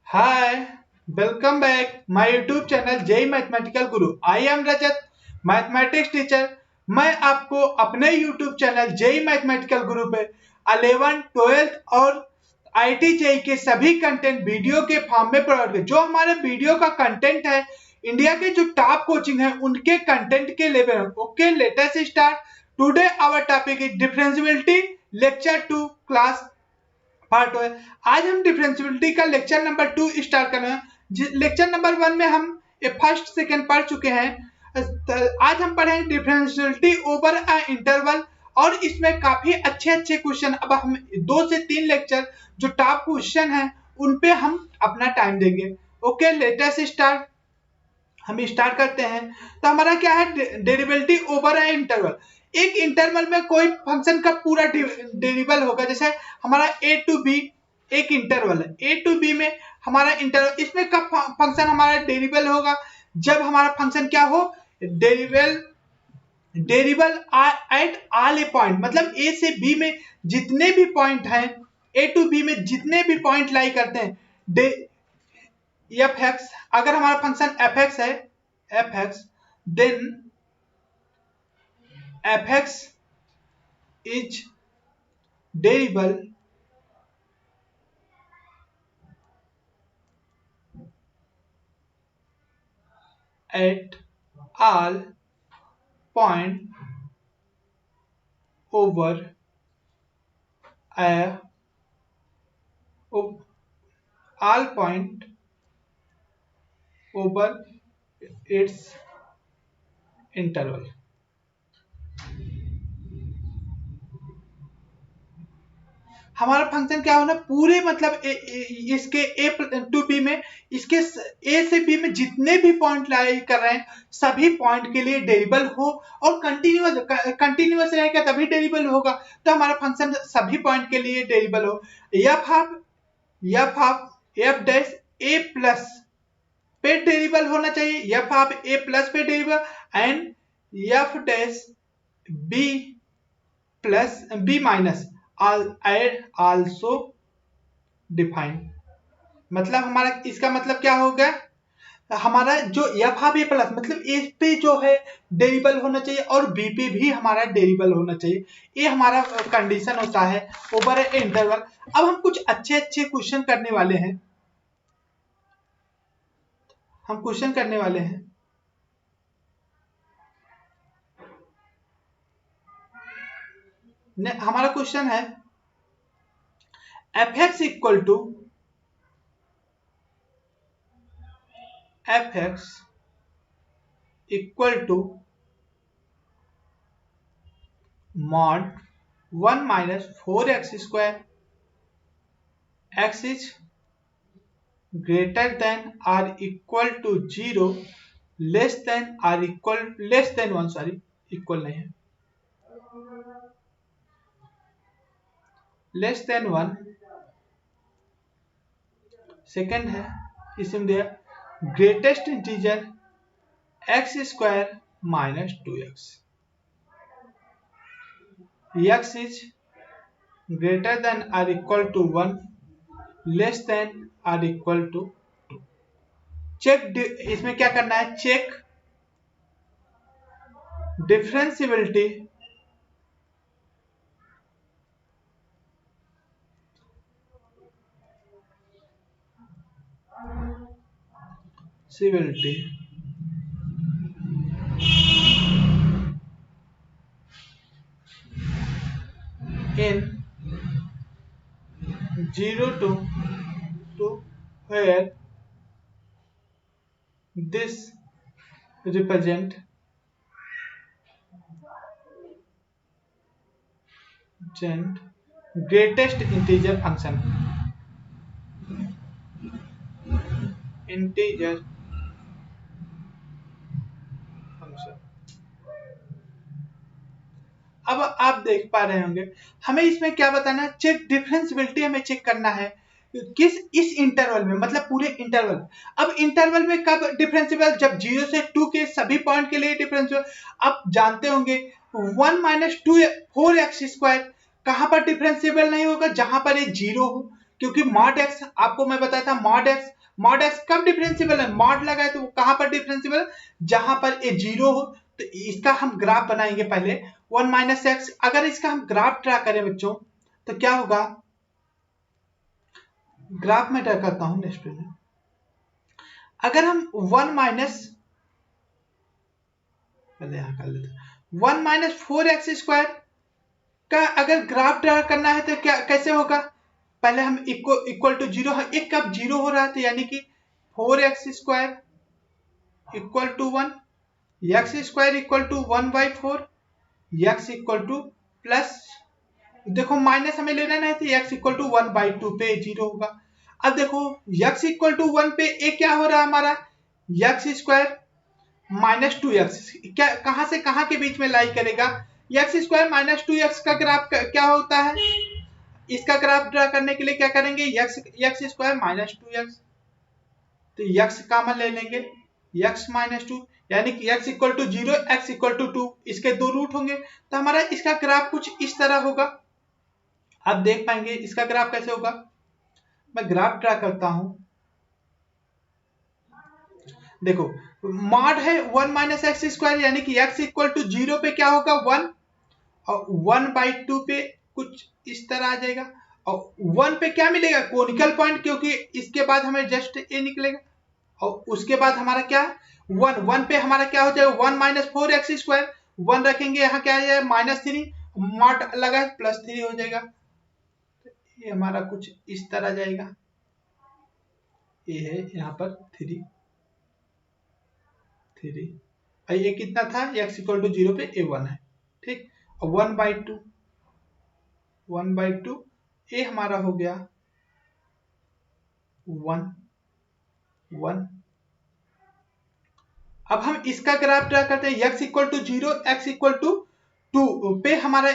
Hi, welcome back my YouTube channel जय mathematical Guru. I am Rajat, mathematics teacher. मैं आपको अपने YouTube channel जय मैथमेटिकल गुरु पे 11, 12 और IIT जेई के सभी कंटेंट वीडियो के फॉर्म में प्रोवाइड कर। जो हमारे वीडियो का कंटेंट है, इंडिया के जो टॉप कोचिंग है उनके कंटेंट के level. Okay, let us start. Today our topic is differentiability lecture 2 class part है। आज हम डिफरेंशियबिलिटी का लेक्चर नंबर 2 स्टार्ट कर रहे हैं। लेक्चर नंबर 1 में हम फर्स्ट सेकंड पढ़ चुके हैं। आज हम पढ़ेंगे डिफरेंशियबिलिटी ओवर अ इंटरवल और इसमें काफी अच्छे क्वेश्चन। अब हम 2 से 3 लेक्चर जो टॉप क्वेश्चन है उन पे हम अपना टाइम देंगे। Okay, let us start. हम स्टार्ट करते हैं। तो हमारा क्या है, डेरिवेटिव ओवर है इंटरवल। एक इंटरवल में कोई फंक्शन का पूरा डेरिवेबल होगा। जैसे हमारा a टू b एक इंटरवल है, a टू b में हमारा इंटरवल, इसमें कब फंक्शन हमारा डेरिवेबल होगा, जब हमारा फंक्शन क्या हो, डेरिवेबल एट ऑल ए पॉइंट। मतलब a से b में जितने भी पॉइंट हैं, a टू b में जितने भी पॉइंट लाई करते हैं एफ एक्स। अगर हमारा फंक्शन एफ एक्स है, F x, then f x is derivable at all point over all point over its interval. हमारा फंक्शन क्या होना, पूरे मतलब इसके ए टू बी में, इसके ए से बी में जितने भी पॉइंट लाई कर रहे हैं सभी पॉइंट के लिए डेरिवेबल हो और कंटिन्यूअस रहेगा तभी डेरिवेबल होगा। तो हमारा फंक्शन सभी पॉइंट के लिए डेरिवेबल हो। F of f dash a plus पे डेरिवेबल होना चाहिए, एफ ऑफ ए प्लस पे derivable and f dash b plus b minus also define. मतलब हमारा इसका मतलब क्या होगा, हमारा जो एफ ऑफ ए प्लस मतलब ए पे जो है डेरिवेबल होना चाहिए और बी पे भी हमारा डेरिवेबल होना चाहिए। ये हमारा कंडीशन होता है ओवर ए इंटरवल। अब हम कुछ अच्छे क्वेश्चन करने वाले हैं। हमारा क्वेश्चन है F x equal to mod 1 minus 4x square, x is greater than or equal to 0, less than or less than 1, sorry equal नहीं है, लेस देन 1। सेकेंड है, इसमें दिया greatest integer x square minus 2x, x is greater then और equal to 1, less than और equal to 2। Check, इसमें क्या करना है, check differentiability in 0 to 2 where this represent greatest integer function, अब आप देख पा रहे होंगे हमें इसमें क्या बताना है, चेक डिफरेंशियबिलिटी हमें चेक करना है किस इस इंटरवल में, मतलब पूरे इंटरवल। अब इंटरवल में कब डिफरेंशियबल, जब 0 से 2 के सभी पॉइंट के लिए डिफरेंशियबल। आप जानते होंगे 1 - 2 4x स्क्वायर कहां पर डिफरेंशियबल नहीं होगा, जहां पर ये 0 हो। क्योंकि मॉड एक्स आपको मैं बताया था, मॉड एक्स कब डिफरेंशिएबल है, मॉड लगाए तो कहां पर डिफरेंशिएबल है, जहां पर ए जीरो हो। तो इसका हम ग्राफ बनाएंगे पहले 1 माइनस एक्स। अगर इसका हम ग्राफ ड्रा करें बच्चों तो क्या होगा, ग्राफ में ड्रा करता हूं नेक्स्ट पेज में। अगर हम 1 माइनस, पहले यहां कर लेते 1 माइनस 4x स्क्वायर का अगर ग्राफ ड्रा करना है तो क्या कैसे होगा, पहले हम इक्वल टू जीरो, एक कब जीरो हो रहा है तो यानी कि 4x square equal to 1, X square equal to 1/4, X equal to plus, देखो माइनस हमें लेना नहीं तो एक्स इक्वल टू 1/2 पे जीरो होगा। अब देखो एक्स इक्वल टू 1 पे ए क्या हो रहा है हमारा, एक्स स्क्वायर माइनस 2x, क्या कहां से कहां के बीच में लाई करेगा, एक्स स्क्वायर माइनस 2x का ग्राफ क्या होता है, इसका ग्राफ ड्रा करने के लिए क्या करेंगे, एक्स स्क्वायर माइनस 2x, तो x कॉमन ले लेंगे, x माइनस 2, यानी कि x equal to 0, x equal to 2, इसके दो रूट होंगे तो हमारा इसका ग्राफ कुछ इस तरह होगा। आप देख पाएंगे इसका ग्राफ कैसे होगा, मैं ग्राफ ड्रा करता हूं। देखो मॉड है 1 माइनस एक्स स्क्वायर, यानी कि x इक्वल टू 0 पे क्या होगा 1, और 1/2 पे कुछ इस तरह आ जाएगा, और 1 पे क्या मिलेगा, कोनिकल पॉइंट, क्योंकि इसके बाद हमें जस्ट ए निकलेगा, और उसके बाद हमारा क्या 1 पे हमारा क्या हो जाएगा 1 माइनस 4x स्क्वायर, 1 रखेंगे यहाँ क्या आ जाएगा -3, मॉड लगा +3 हो जाएगा, ये हमारा कुछ इस तरह जाएगा, ये है यहाँ पर 3 ये कितना था, x इक्वल टू 0 पे ए 1 है, ठीक, और 1/2 ये हमारा हो गया 1 1। अब हम इसका ग्राफ ड्रा करते हैं, x equal to 0, x equal to 2 पे हमारा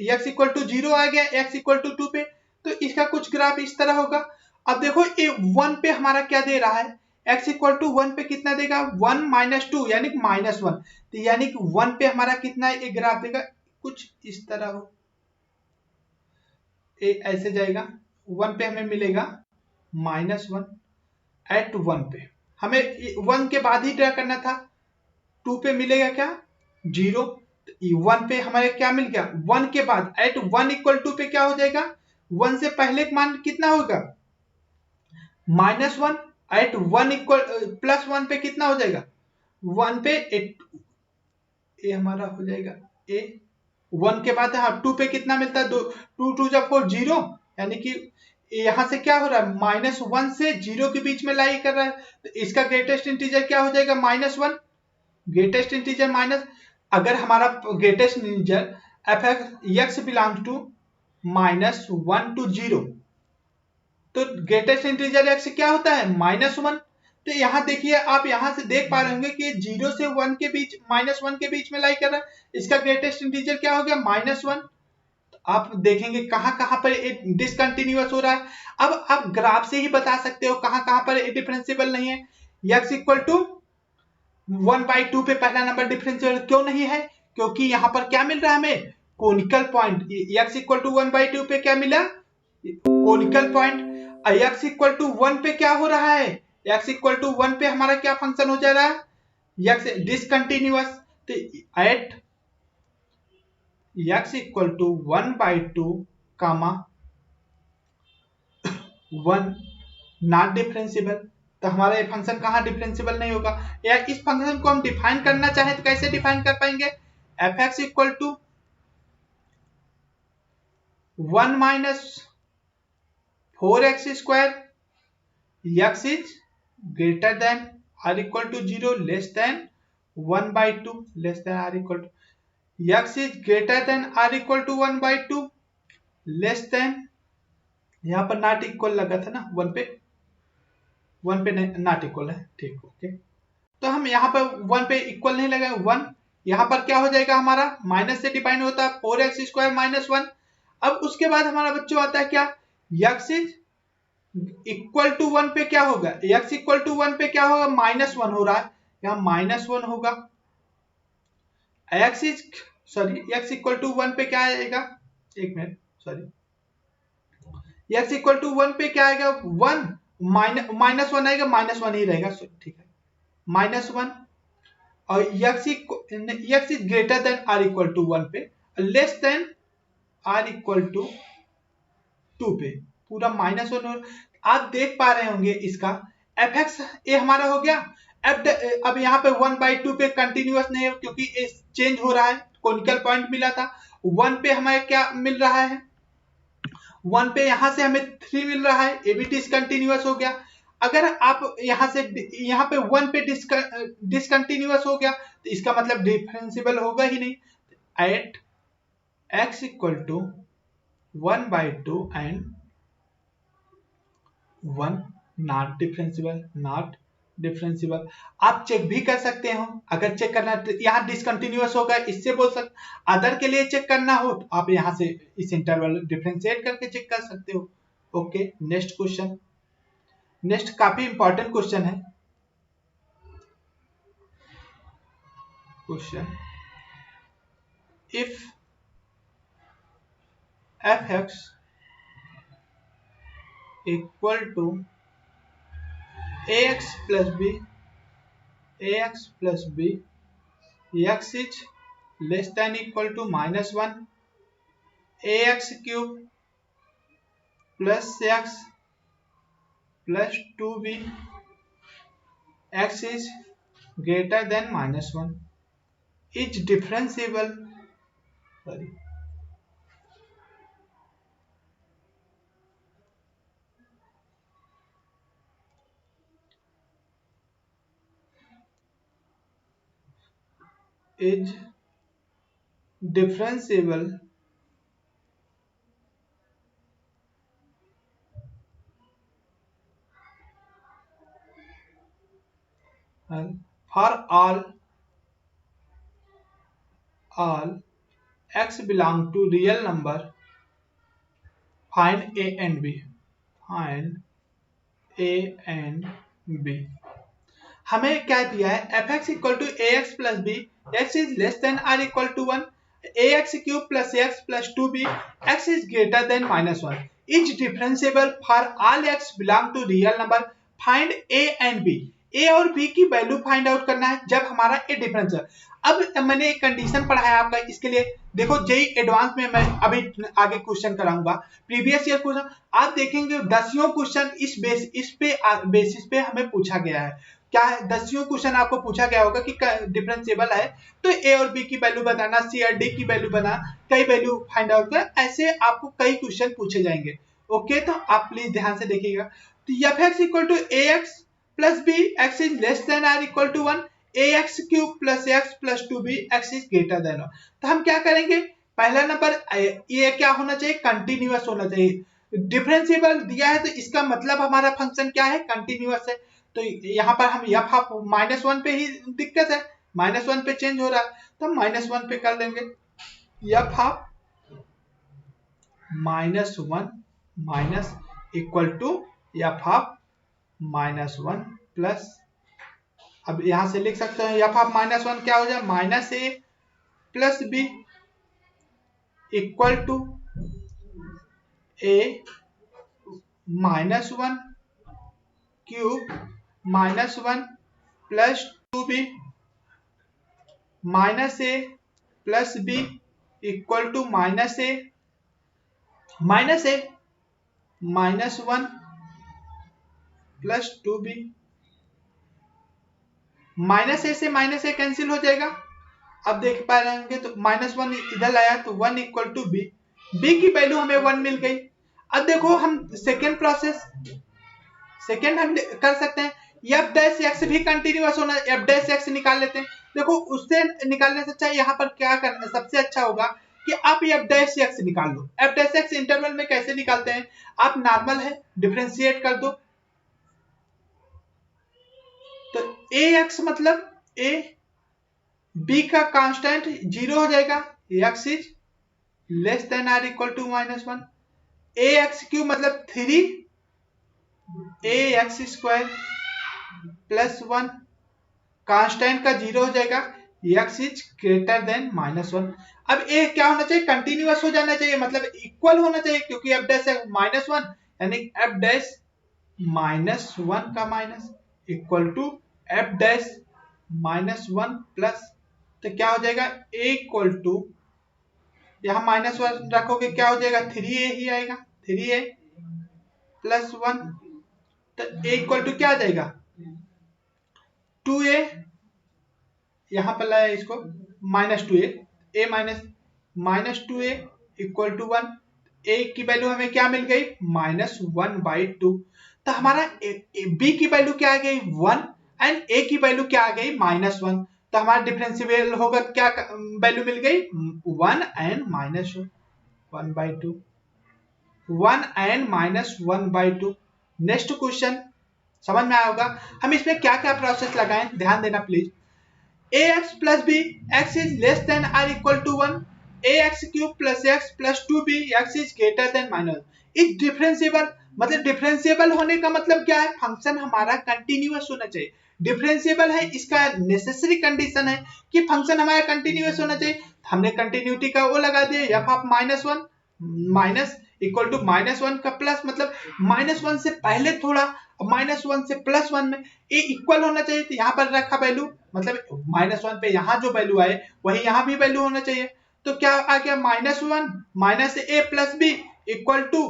x इक्वल टू 0 आ गया, x इक्वल टू 2 पे, तो इसका कुछ ग्राफ इस तरह होगा। अब देखो ये 1 पे हमारा क्या दे रहा है, x इक्वल टू 1 पे कितना देगा 1 माइनस 2 यानी कि -1, तो यानी कि 1 पे हमारा कितना ये ग्राफ देगा कुछ इस तरह हो, ऐसे जाएगा, 1 पे हमें मिलेगा -1, एट 1 पे हमें 1 के बाद ही ड्रा करना था, 2 पे मिलेगा क्या 0, 1 पे हमारे क्या मिल गया 1 के बाद एट 1 इक्वल टू पे क्या हो जाएगा, 1 से पहले का मान कितना होगा -1, एट 1 इक्वल +1 पे कितना हो जाएगा 1 पे ये हमारा हो जाएगा ए, 1 के बाद हाँ 2 पे कितना मिलता है 2 2 जब 4 0, यानी कि यहां से क्या हो रहा है -1 से 0 के बीच में लाई कर रहा है, तो इसका ग्रेटेस्ट इंटीजर क्या हो जाएगा -1, ग्रेटेस्ट इंटीजर माइनस, अगर हमारा greatest integer F X belongs to -1 to 0, तो ग्रेटेस्ट इंटीजर एक्स क्या होता है -1, तो यहाँ देखिए आप यहाँ से देख पा रहे होंगे कि 0 से 1 के बीच -1 के बीच में लाई कर रहा है, इसका ग्रेटेस्ट इंटीजर क्या हो गया -1, आप देखेंगे कहां कहां पर डिसकंटिन्यूअस हो रहा है। अब आप ग्राफ से ही बता सकते हो कहां कहां पर डिफरेंशिएबल नहीं है, x इक्वल टू 1/2 पे पहला नंबर डिफरेंशिएबल क्यों नहीं है, क्योंकि यहां पर क्या मिल रहा है हमें conical point, x equal to 1/2 पे क्या मिला conical point, x equal to 1 पे क्या हो रहा है, x इक्वल टू 1 पे हमारा क्या फंक्शन हो जा रहा है x डिसकंटिन्यूअस, तो at x equal to 1/2 comma 1 not differentiable, तो हमारा ये फंक्शन कहां डिफरेंशिएबल नहीं होगा, या इस फंक्शन को हम डिफाइन करना चाहें तो कैसे डिफाइन कर पाएंगे, F x equal to 1 minus 4x square, x is greater than or equal to 0 less than 1/2 less than or equal to, x is greater than or equal to 1/2 less than, यहां पर not equal लगा था ना 1 पे not equal है, ठीक okay, तो हम यहाँ पर 1 पे इक्वल नहीं लगाए 1, यहाँ पर क्या हो जाएगा हमारा माइनस से डिफाइन होता है 4x स्क्वायर -1, अब उसके बाद हमारा बच्चों आता है क्या x इज इक्वल टू 1 पे क्या होगा, x इक्वल टू 1 पे क्या होगा -1 हो रहा है, यहाँ -1 होगा, x इक्वल टू 1 पे क्या आएगा, एक minute sorry, x equal to 1 पे क्या आएगा, 1 माइनस 1 आएगा, -1 ही रहेगा, ठीक है, -1। और x is greater than r equal to 1 पे, less than r equal to 2 पे, पूरा -1। आप देख पा रहे होंगे इसका एफ एक्स ए हमारा हो गया। अब यहाँ पे 1/2 पे कंटिन्यूअस नहीं है क्योंकि चेंज हो रहा है, कोनिकल पॉइंट मिला था 1 पे, हमें क्या मिल रहा है 1 पे, यहां से हमें 3 मिल रहा है, ये भी डिसकंटिन्यूअस हो गया। अगर आप यहाँ से यहाँ पे 1 पे डिसकंटिन्यूअस हो गया तो इसका मतलब डिफरेंशिएबल होगा ही नहीं। At x equal to 1/2 and 1 not differentiable. आप चेक भी कर सकते हो, अगर चेक करना तो यहाँ डिसकंटिन्यूअस होगा, इससे बोल सकते, अदर के लिए चेक करना हो तो आप यहाँ से इस इंटरवल डिफरेंशिएट करके चेक कर सकते हो। ओके, नेक्स्ट क्वेश्चन, नेक्स्ट काफी इंपॉर्टेंट क्वेश्चन है। Question, if F x equal to ax plus b x is less than equal to -1 ax cube plus x plus 2b x is greater than -1 is differentiable, sorry, is differentiable for all x belong to real number, find a and b, find a and b। हमें क्या दिया है, F x equal to A x plus B, x is less than or equal to 1, A x cube plus x plus 2b, x is greater than -1, is differentiable for all x belong to real number, find a and b. A और b की value find out करना है जब हमारा ए difference है। अब मैंने एक कंडीशन पढ़ा है आपका, इसके लिए देखो जेई एडवांस में मैं अभी आगे क्वेश्चन कराऊंगा, प्रीवियस ईयर क्वेश्चन आप देखेंगे, 10 क्वेश्चन इस बेसिस पे हमें पूछा गया है। क्या है, 10 क्वेश्चन आपको पूछा गया होगा कि डिफरेंशिएबल है तो ए और बी की वैल्यू बताना, सी और डी की वैल्यू बनाना, कई वैल्यू फाइंड आउट कर, ऐसे आपको कई क्वेश्चन पूछे जाएंगे। ओके, तो आप प्लीज ध्यान से देखिएगा। तो F x equal to A x plus B, x is less than or equal to 1, A x cube plus x plus 2b, x is greater than 1। तो हम क्या करेंगे, पहला नंबर ये क्या होना चाहिए, कंटिन्यूअस होना चाहिए। डिफरेंशिएबल दिया है तो इसका मतलब हमारा फंक्शन क्या है, कंटिन्यूअस है। तो यहाँ पर हम एफ ऑफ -1 पे ही दिक्कत है, -1 पे चेंज हो रहा है, तो हम -1 पे कर लेंगे। F of -1 minus equal to F of -1 plus, अब यहां से लिख सकते हैं एफ ऑफ -1 क्या हो जाए, -a plus b equal to a -1 cube -1 plus 2b -a plus b equal to -a -1 plus 2b, -a से -a कैंसिल हो जाएगा। अब देख पा रहे होंगे तो -1 इधर आया तो 1 इक्वल टू b, b की वैल्यू हमें 1 मिल गई। अब देखो हम सेकेंड प्रोसेस हम कर सकते हैं, एफ डैश एक्स भी कंटिन्यूअस होना, एफ डैश एक्स निकाल लेते हैं। देखो उससे निकालने से अच्छा यहाँ पर क्या करना सबसे अच्छा होगा कि आप एफ डैश एक्स निकाल लो। एफ डैश एक्स इंटरवल में कैसे निकालते हैं, आप नॉर्मल है डिफरेंशिएट कर दो, तो ए एक्स मतलब ए बी का कांस्टेंट 0 हो जाएगा, X is less than or equal to -1, A X cube मतलब 3 A X square plus 1, constant का 0 हो जाएगा, एक्स इज ग्रेटर देन -1। अब ए क्या होना चाहिए, कंटिन्यूअस हो जाना चाहिए, मतलब इक्वल होना चाहिए, क्योंकि अब जैसे -1 यानी एफ डैश -1 का minus equal to F dash -1 plus, तो क्या हो जाएगा ए इक्वल टू, यहाँ -1 रखोगे क्या हो जाएगा 3a ही आएगा, 3a प्लस 1, तो a इक्वल टू क्या आ जाएगा 2a, यहाँ पर लाया इसको -2a, a -2a equal to 1, a की वैल्यू हमें क्या मिल गई -1/2, तो हमारा b की वैल्यू क्या आ गई 1 एंड a की वैल्यू क्या आ गई -1, तो हमारा डिफरेंशियल होगा क्या वैल्यू मिल गई 1 एंड -1/2, 1 एंड -1/2। नेक्स्ट क्वेश्चन समझ में आया होगा। हम इसमें क्या क्या प्रोसेस लगाएं ध्यान देना please. ax plus b x is less than or equal to 1, ax cube plus x plus 2b x is greater than -1 is differentiable, मतलब डिफरेंशिएबल होने का मतलब क्या है, फंक्शन हमारा कंटिन्यूअस होना चाहिए। डिफरेंशिएबल है इसका नेसेसरी कंडीशन है कि फंक्शन हमारा कंटिन्यूअस होना चाहिए। हमने कंटिन्यूटी का वो लगा दिया f of -1 minus equal to -1 का प्लस, मतलब -1 से पहले थोड़ा -1 से +1 में ए इक्वल होना चाहिए, तो यहाँ पर रखा वैल्यू, मतलब -1 पे यहाँ जो वैल्यू आए वही यहाँ भी वैल्यू होना चाहिए। तो क्या आ गया -1 minus a plus b equal to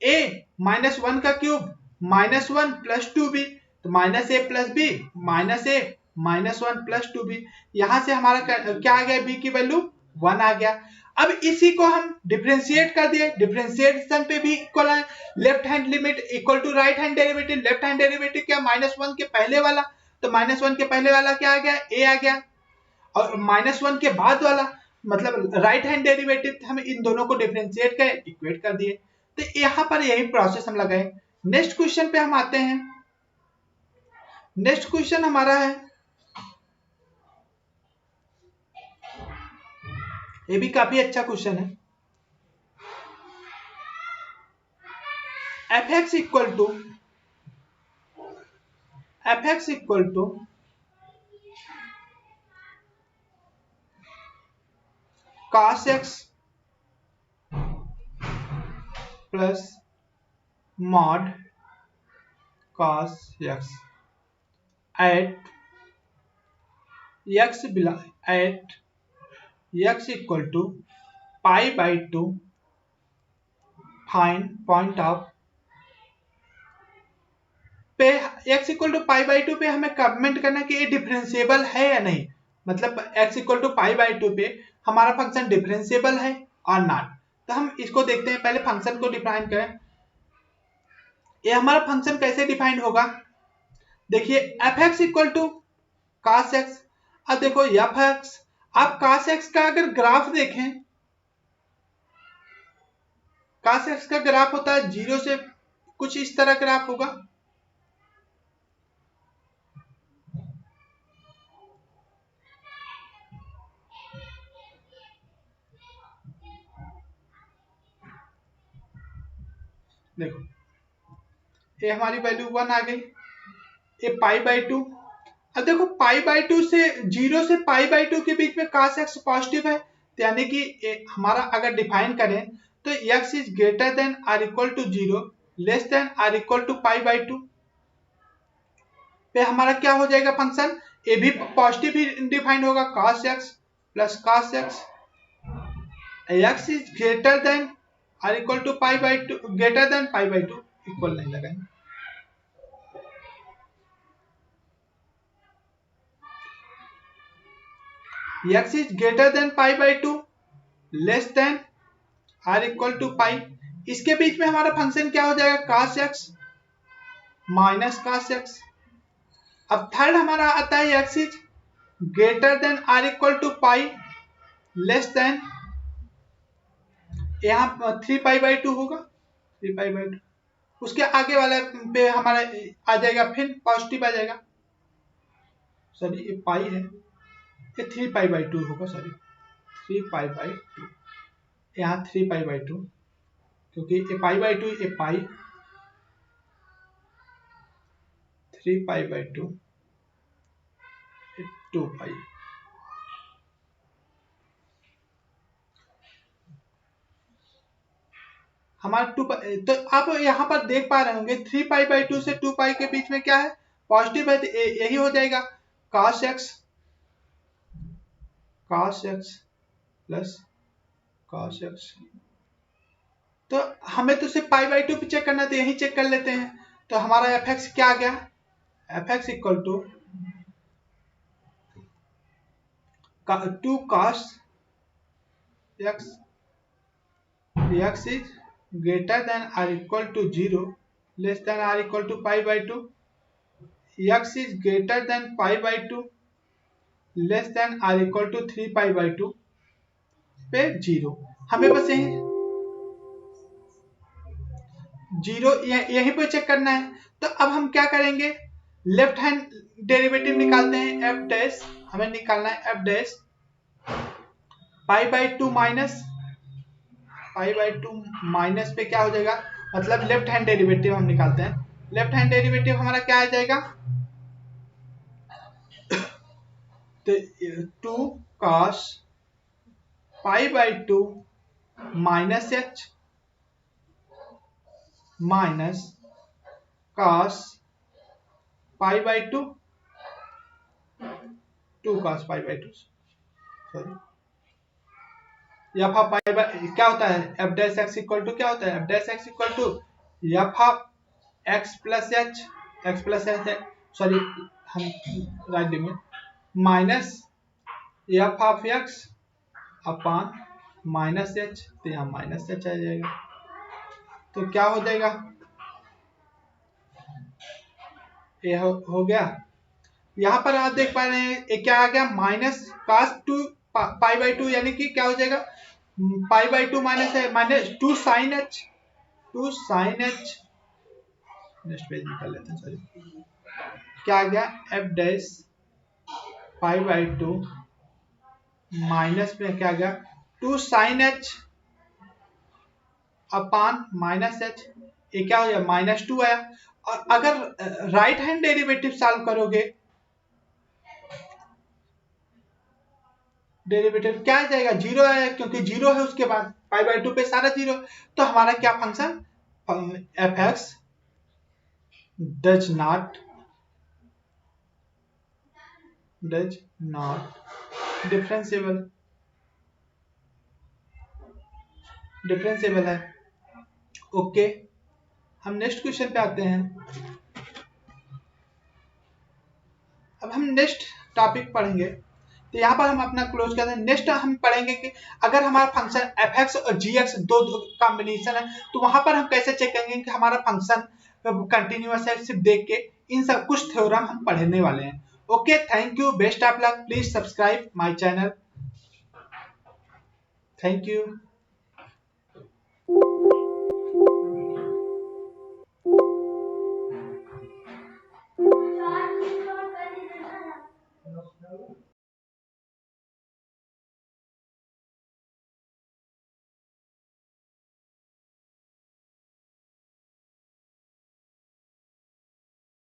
a -1 का क्यूब -1 प्लस 2b, तो -a plus b -a -1 plus 2b, यहाँ से हमारा क्या आ गया b की वैल्यू 1 आ गया। अब इसी को हम डिफरेंशिएट कर दिए, डिफरेंशिएशन पे भी इक्वल है, left hand limit equal to right hand derivative, left hand derivative क्या -1 के पहले वाला, तो -1 के पहले वाला क्या आ गया a आ गया, और -1 के बाद वाला मतलब राइट हैंड डेरिवेटिव हम इन दोनों को डिफरेंशिएट कर इक्वेट कर दिए। तो यहाँ पर यही प्रोसेस हम लगाए। नेक्स्ट क्वेश्चन पे हम आते हैं। नेक्स्ट क्वेश्चन हमारा है, ये भी काफी अच्छा क्वेश्चन है। fx equal to cos x plus mod cos x at x equal to π/2 find point of पे, x इक्वल टू π/2 पे हमें कमेंट करना कि ये डिफरेंशिएबल है या नहीं, मतलब x इक्वल टू π/2 पे हमारा फंक्शन डिफरेंशिएबल है और नॉट। तो हम इसको देखते हैं, पहले फंक्शन को डिफाइन करें। ये हमारा फंक्शन कैसे डिफाइन होगा, देखिए fx equal to cos x। अब देखो fx, आप cos x का अगर ग्राफ देखें, cos x का ग्राफ होता है 0 से कुछ इस तरह ग्राफ होगा, देखो ये हमारी वैल्यू 1 आ गई, ये π/2। अब देखो π/2 से 0 से π/2 के बीच में cos x पॉजिटिव है, तो यानी कि हमारा अगर डिफाइन करें तो x is greater than or equal to 0 less than or equal to π/2 पे हमारा क्या हो जाएगा फंक्शन, ये भी पॉजिटिव ही डिफाइन होगा, cos x plus cos x, x is greater than or equal to π/2, greater than π/2, equal नहीं लगाएंगे। x is greater than π/2 less than r equal to pi, इसके बीच में हमारा फंक्शन क्या हो जाएगा cos x minus cos x। अब थर्ड हमारा आता है x is greater than r equal to pi less than, यहाँ 3π/2 होगा, 3π/2, उसके आगे वाला पे हमारा आ जाएगा फिर पॉजिटिव आ जाएगा, सॉरी ये पाई है, ये 3π/2 होगा, सॉरी 3π/2, यहाँ 3π/2 क्योंकि ये π/2 ये पाई, 3π/2 2π। हमारा 2 तो आप यहाँ पर देख पा रहे होंगे 3π/2 से 2π के बीच में क्या है, पॉजिटिव है, तो यही हो जाएगा cos x plus cos x। तो हमें तो सिर्फ π/2 पे चेक करना है, तो यही चेक कर लेते हैं। तो हमारा fx क्या आ गया, fx equal to 2 cos x, x is greater than or equal to 0, less than or equal to π/2, x is greater than π/2, less than or equal to 3π/2 पे 0। हमें बस यहीं पे चेक करना है। तो अब हम क्या करेंगे, लेफ्ट हैंड डेरिवेटिव निकालते हैं, एफ डैश हमें निकालना है, एफ डैश π/2 माइनस पे क्या हो जाएगा, मतलब लेफ्ट हैंड डेरिवेटिव हम निकालते हैं। लेफ्ट हैंड डेरिवेटिव हमारा क्या आ जाएगा, तो 2 cos π/2 minus h minus cos π/2, 2 cos π/2 sorry, f of pi क्या होता है, f dash x equal to क्या होता है, f dash x equal to F of x plus h, sorry हम राइट देंगे, minus f of x upon minus h, तो यहाँ माइनस एच आ जाएगा। तो क्या हो जाएगा, ये हो गया। यहाँ पर आप देख पा रहे हैं क्या आ गया, माइनस cos 2 π/2, यानी कि क्या हो जाएगा, π/2 माइनस है, minus 2 sin h, next page निकाल लेते हैं, सॉरी, क्या आ गया, एफ डैश π/2 माइनस में क्या आ गया, 2 sin h upon minus h, ये क्या हो गया, -2 आया। और अगर राइट हैंड डेरिवेटिव सॉल्व करोगे, डेरिवेटिव क्या आ जाएगा, 0 आएगा, क्योंकि 0 है उसके बाद π/2 पे सारा 0। तो हमारा क्या function, f x does not differentiable है। ओके, हम नेक्स्ट क्वेश्चन पे आते हैं। अब हम नेक्स्ट टॉपिक पढ़ेंगे, तो यहाँ पर हम अपना क्लोज करते हैं। नेक्स्ट हम पढ़ेंगे कि अगर हमारा फंक्शन एफ एक्स और जी एक्स दो कॉम्बिनेशन है, तो वहां पर हम कैसे चेक करेंगे कि हमारा फंक्शन कंटिन्यूअस है, सिर्फ देख के। इन सब कुछ थ्योरम हम पढ़ने वाले हैं। Okay, thank you, best of luck, please subscribe my channel, thank you.